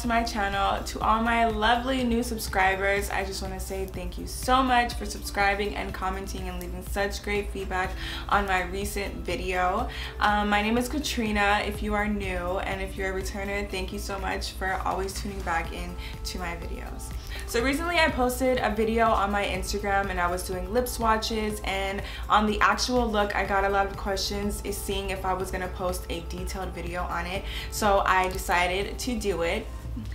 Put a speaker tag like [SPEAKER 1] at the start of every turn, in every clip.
[SPEAKER 1] to my channel. To all my lovely new subscribers, I just want to say thank you so much for subscribing and commenting and leaving such great feedback on my recent video. My name is Katrina if you are new, and if you're a returner, thank you so much for always tuning back in to my videos. So recently I posted a video on my Instagram and I was doing lip swatches, and on the actual look I got a lot of questions seeing if I was going to post a detailed video on it. So I decided to do it.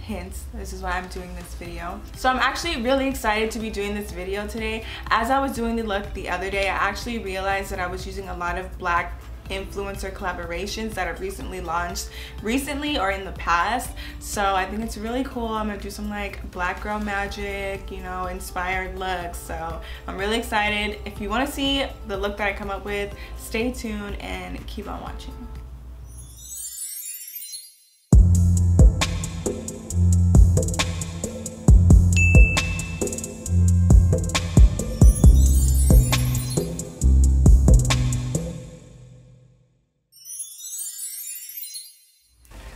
[SPEAKER 1] Hence, this is why I'm doing this video. So I'm actually really excited to be doing this video today. As I was doing the look the other day, I actually realized that I was using a lot of black influencer collaborations that have recently launched or in the past. So I think it's really cool. I'm gonna do some like black girl magic, you know, inspired looks. So I'm really excited. If you want to see the look that I come up with, stay tuned and keep on watching.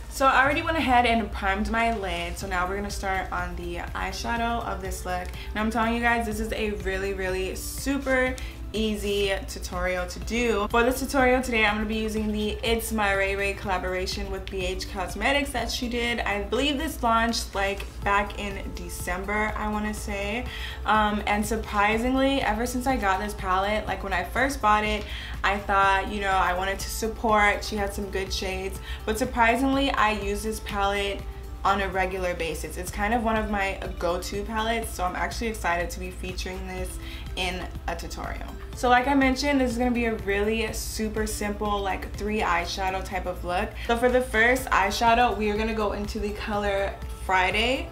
[SPEAKER 1] So I already went ahead and primed my lid, so now we're gonna start on the eyeshadow of this look. And I'm telling you guys, this is a really super easy tutorial to do. For this tutorial today, I'm going to be using the ItsMyRayeRaye collaboration with BH Cosmetics that she did. I believe this launched like back in December, I want to say. And surprisingly, ever since I got this palette, like when I first bought it, I thought, you know, I wanted to support. She had some good shades, but surprisingly, I use this palette on a regular basis. It's kind of one of my go-to palettes, so I'm actually excited to be featuring this in a tutorial. So like I mentioned, this is gonna be a really super simple like 3 eyeshadow type of look. So for the first eyeshadow, we are gonna go into the color Friday.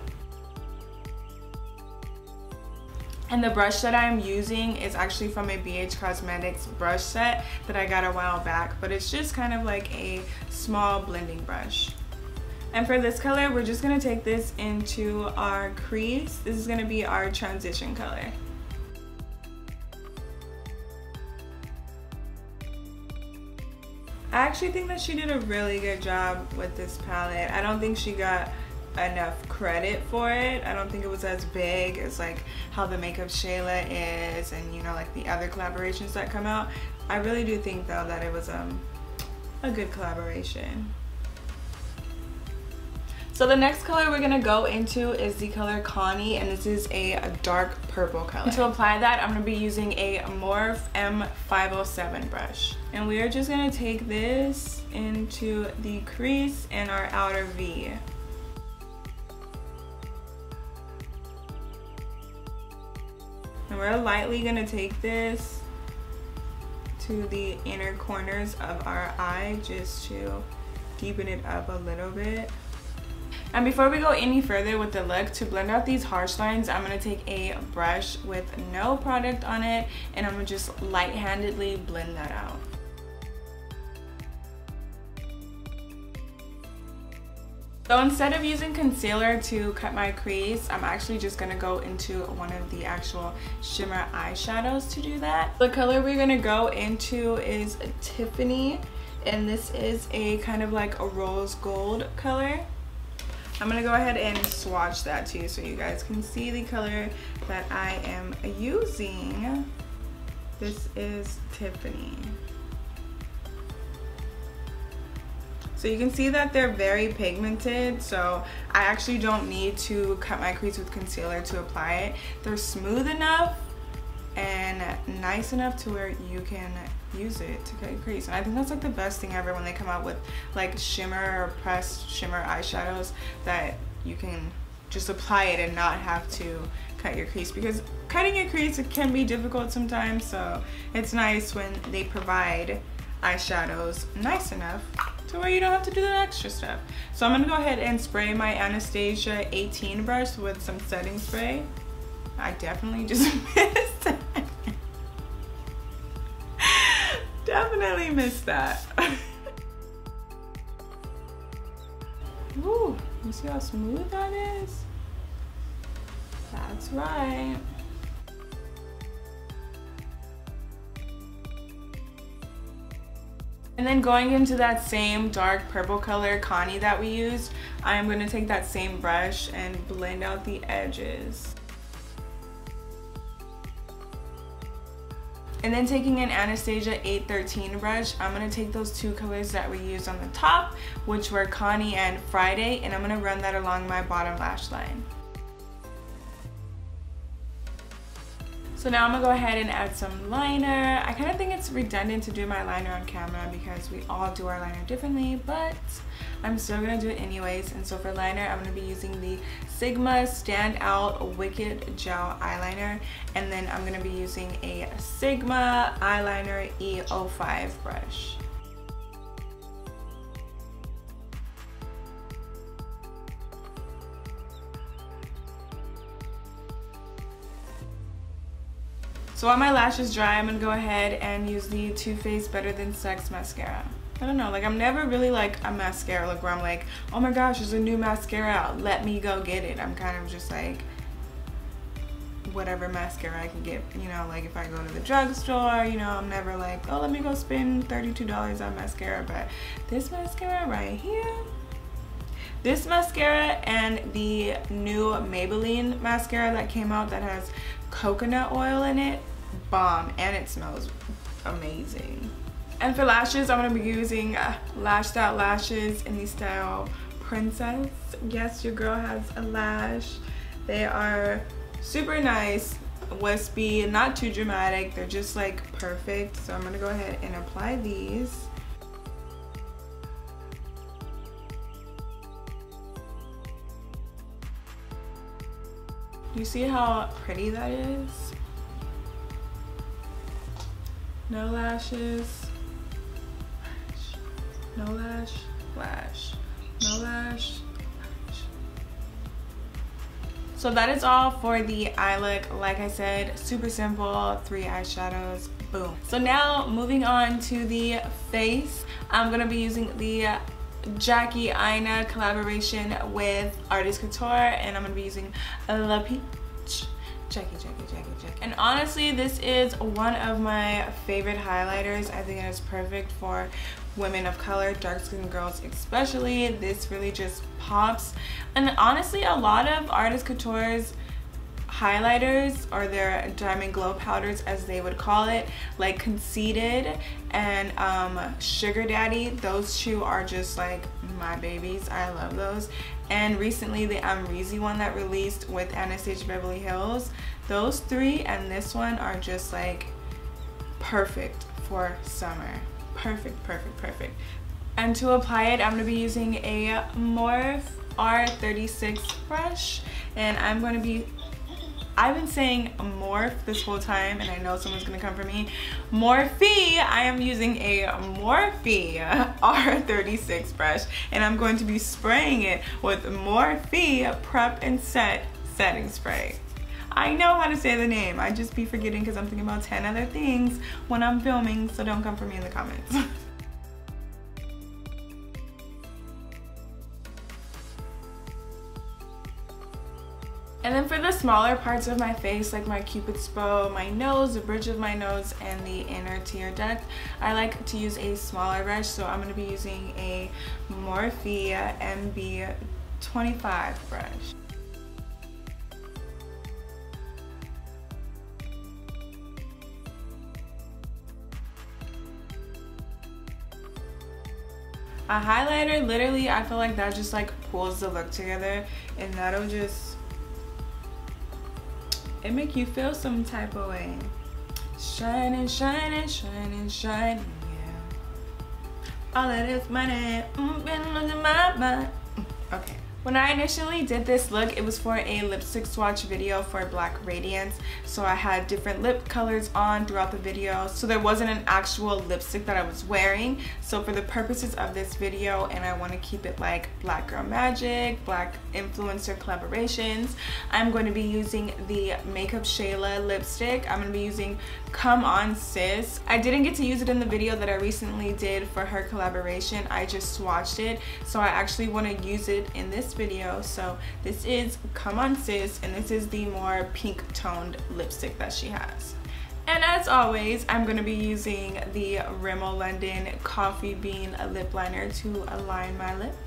[SPEAKER 1] And the brush that I'm using is actually from a BH Cosmetics brush set that I got a while back, but it's just kind of like a small blending brush. And for this color, we're just gonna take this into our crease. This is gonna be our transition color. I actually think that she did a really good job with this palette. I don't think she got enough credit for it. I don't think it was as big as like how the Makeupshayla is and, you know, like the other collaborations that come out. I really do think though that it was a good collaboration. So the next color we're gonna go into is the color Connie, and this is a dark purple color. And to apply that, I'm gonna be using a Morphe M507 brush. And we are just gonna take this into the crease and our outer V. And we're lightly gonna take this to the inner corners of our eye just to deepen it up a little bit. And before we go any further with the look, to blend out these harsh lines, I'm going to take a brush with no product on it, and I'm going to just light-handedly blend that out. So instead of using concealer to cut my crease, I'm actually just going to go into one of the actual shimmer eyeshadows to do that. The color we're going to go into is Tiffany, and this is a kind of like a rose gold color. I'm gonna go ahead and swatch that too so you guys can see the color that I am using. This is Tiffany. So you can see that they're very pigmented, so I actually don't need to cut my crease with concealer to apply it. They're smooth enough and nice enough to where you can use it to cut your crease. And I think that's like the best thing ever when they come out with like shimmer or pressed shimmer eyeshadows, that you can just apply it and not have to cut your crease, because cutting your crease, it can be difficult sometimes. So it's nice when they provide eyeshadows nice enough to where you don't have to do the extra stuff. So I'm gonna go ahead and spray my Anastasia 18 brush with some setting spray. I definitely just missed that. Definitely missed that. Ooh, you see how smooth that is? That's right. And then going into that same dark purple color Connie that we used, I'm going to take that same brush and blend out the edges. And then taking an Anastasia 813 brush, I'm going to take those two colors that we used on the top, which were Connie and Friday, and I'm going to run that along my bottom lash line. So now I'm gonna go ahead and add some liner. I kind of think it's redundant to do my liner on camera because we all do our liner differently, but I'm still gonna do it anyways. And so for liner, I'm gonna be using the Sigma Standout Wicked Gel Eyeliner, and then I'm gonna be using a Sigma Eyeliner E05 brush. So while my lashes dry, I'm gonna go ahead and use the Too Faced Better Than Sex mascara. I don't know, like I'm never really like a mascara look where I'm like, oh my gosh, there's a new mascara out, let me go get it. I'm kind of just like, whatever mascara I can get, you know, like if I go to the drugstore, you know, I'm never like, oh, let me go spend $32 on mascara. But this mascara right here, this mascara and the new Maybelline mascara that came out that has coconut oil in it, bomb, and it smells amazing. And for lashes, I'm going to be using Lashed Out Lashes in the style Princess. Yes, your girl has a lash. They are super nice, wispy, not too dramatic. They're just like perfect. So I'm going to go ahead and apply these. Do you see how pretty that is? No lashes, no lash, lash, no lash, lash. So that is all for the eye look. Like I said, super simple, 3 eyeshadows, boom. So now moving on to the face, I'm gonna be using the Jackie Aina collaboration with Artist Couture, and I'm gonna be using La Peach. Jackie. And honestly, this is one of my favorite highlighters. I think it is perfect for women of color, dark skinned girls especially. This really just pops. And honestly, a lot of Artist Couture's highlighters, or their diamond glow powders as they would call it, like Conceited and Sugar Daddy, those two are just like my babies. I love those. And recently the Amrezy one that released with Anastasia Beverly Hills, those three and this one are just like perfect for summer. Perfect. And to apply it, I'm going to be using a Morphe R36 brush, and I'm going to be, I've been saying Morphe this whole time, and I know someone's gonna come for me. Morphe, I am using a Morphe R36 brush, and I'm going to be spraying it with Morphe Prep and Set Setting Spray. I know how to say the name, I just be forgetting because I'm thinking about 10 other things when I'm filming, so don't come for me in the comments. And then for the smaller parts of my face, like my cupid's bow, my nose, the bridge of my nose, and the inner tear duct, I like to use a smaller brush, so I'm going to be using a Morphe MB25 brush. A highlighter, literally, I feel like that just like pulls the look together, and that'll just, it make you feel some type of way. Shining, shining, shining, shining, yeah. All of this money, been losing my mind. Okay. When I initially did this look, it was for a lipstick swatch video for Black Radiance. So I had different lip colors on throughout the video. So there wasn't an actual lipstick that I was wearing. So for the purposes of this video, and I want to keep it like Black Girl Magic, Black influencer collaborations, I'm going to be using the Makeupshayla lipstick. I'm going to be using Come On Sis. I didn't get to use it in the video that I recently did for her collaboration. I just swatched it. So I actually want to use it in this video. So this is Come On Sis, and this is the more pink toned lipstick that she has. And as always, I'm going to be using the Rimmel London Coffee Bean Lip Liner to align my lips.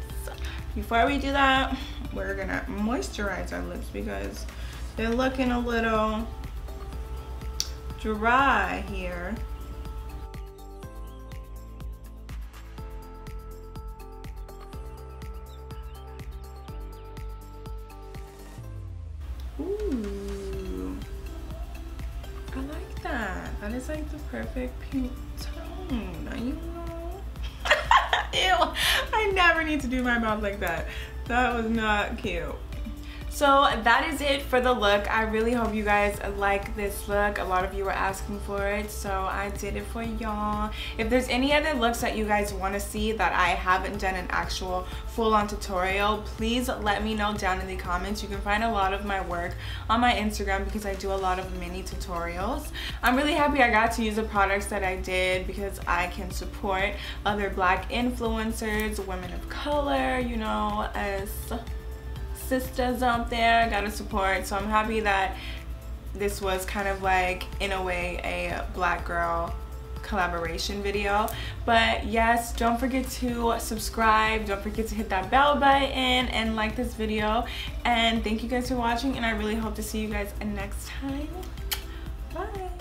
[SPEAKER 1] Before we do that, we're going to moisturize our lips because they're looking a little dry here. Ooh, I like that. That is like the perfect pink tone, you know? Ew, I never need to do my mouth like that. That was not cute. So that is it for the look. I really hope you guys like this look. A lot of you were asking for it, so I did it for y'all. If there's any other looks that you guys want to see that I haven't done an actual full-on tutorial, please let me know down in the comments. You can find a lot of my work on my Instagram because I do a lot of mini tutorials. I'm really happy I got to use the products that I did because I can support other Black influencers, women of color, you know, as sisters out there, gotta support. So I'm happy that this was kind of like, in a way, a Black girl collaboration video. But yes, don't forget to subscribe, don't forget to hit that bell button and like this video. And thank you guys for watching, and I really hope to see you guys next time. Bye.